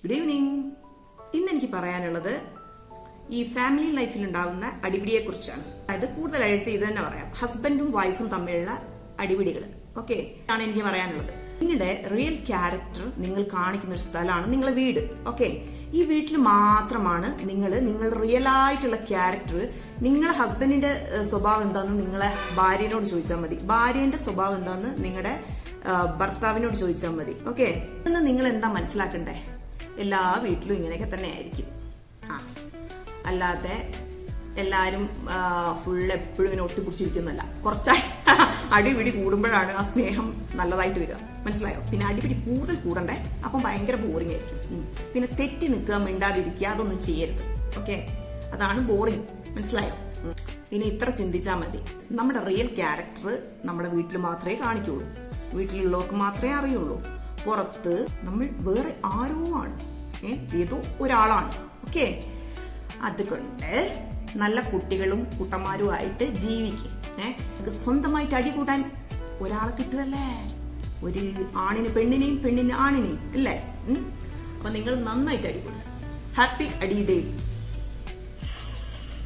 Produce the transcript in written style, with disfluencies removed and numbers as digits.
Good evening. ഇന്ന് എനിക്ക് പറയാനുള്ളത് ഈ ഫാമിലി ലൈഫിൽ ഉണ്ടാകുന്ന അടിപിടിയെ കുറിച്ചാണ്. അതായത് കൂടുതലായിട്ട് ഇത് തന്നെ പറയാം, ഹസ്ബൻഡും വൈഫും തമ്മിലുള്ള അടിപിടികൾ. ഓക്കെ, ആണ് എനിക്ക് പറയാനുള്ളത്. നിങ്ങളുടെ റിയൽ ക്യാരക്ടർ നിങ്ങൾ കാണിക്കുന്ന ഒരു സ്ഥലമാണ് നിങ്ങളുടെ വീട്. ഓക്കെ, ഈ വീട്ടിൽ മാത്രമാണ് നിങ്ങളുടെ റിയൽ ആയിട്ടുള്ള ക്യാരക്ടർ. നിങ്ങളെ ഹസ്ബൻഡിന്റെ സ്വഭാവം എന്താണെന്ന് നിങ്ങളെ ഭാര്യനോട് ചോദിച്ചാൽ മതി, ഭാര്യന്റെ സ്വഭാവം എന്താണെന്ന് നിങ്ങളുടെ ഭർത്താവിനോട് ചോദിച്ചാൽ മതി. ഓക്കെ, ഇന്ന് നിങ്ങൾ എന്താ മനസ്സിലാക്കണ്ടേ? എല്ലാ വീട്ടിലും ഇങ്ങനെയൊക്കെ തന്നെ ആയിരിക്കും. അല്ലാതെ എല്ലാരും ഫുൾ എപ്പോഴും ഇങ്ങനെ ഒട്ടിപ്പിടിച്ചിരിക്കുന്നല്ല. കുറച്ചായി അടിപിടി കൂടുമ്പോഴാണ് ആ സ്നേഹം നല്ലതായിട്ട് വരിക. മനസ്സിലായോ? പിന്നെ അടിപിടി കൂടുതൽ കൂടണ്ടേ, അപ്പം ഭയങ്കര ബോറിംഗ് ആയിരിക്കും. പിന്നെ തെറ്റി നിൽക്കുക, മിണ്ടാതിരിക്കുക, അതൊന്നും ചെയ്യരുത്. ഓക്കെ, അതാണ് ബോറിംഗ്. മനസ്സിലായോ? പിന്നെ ഇത്ര ചിന്തിച്ചാൽ മതി, നമ്മുടെ റിയൽ ക്യാരക്ടർ നമ്മുടെ വീട്ടിൽ മാത്രമേ കാണിക്കുള്ളൂ, വീട്ടിലുള്ളവർക്ക് മാത്രമേ അറിയുള്ളൂ. പുറത്ത് നമ്മൾ വേറെ ആരോ ആണ്, ഏതോ ഒരാളാണ്. ഓക്കെ, അതുകൊണ്ട് നല്ല കുട്ടികളും കുട്ടന്മാരുമായിട്ട് ജീവിക്കും. സ്വന്തമായിട്ട് അടി കൂട്ടാൻ ഒരാളെ കിട്ടുമല്ലേ, ഒരു ആണിന് പെണ്ണിനെയും പെണ്ണിന് ആണിനെയും അല്ലേ. അപ്പൊ നിങ്ങൾ നന്നായിട്ട് അടി കൂട്ടും. ഹാപ്പി അടി ഡേ.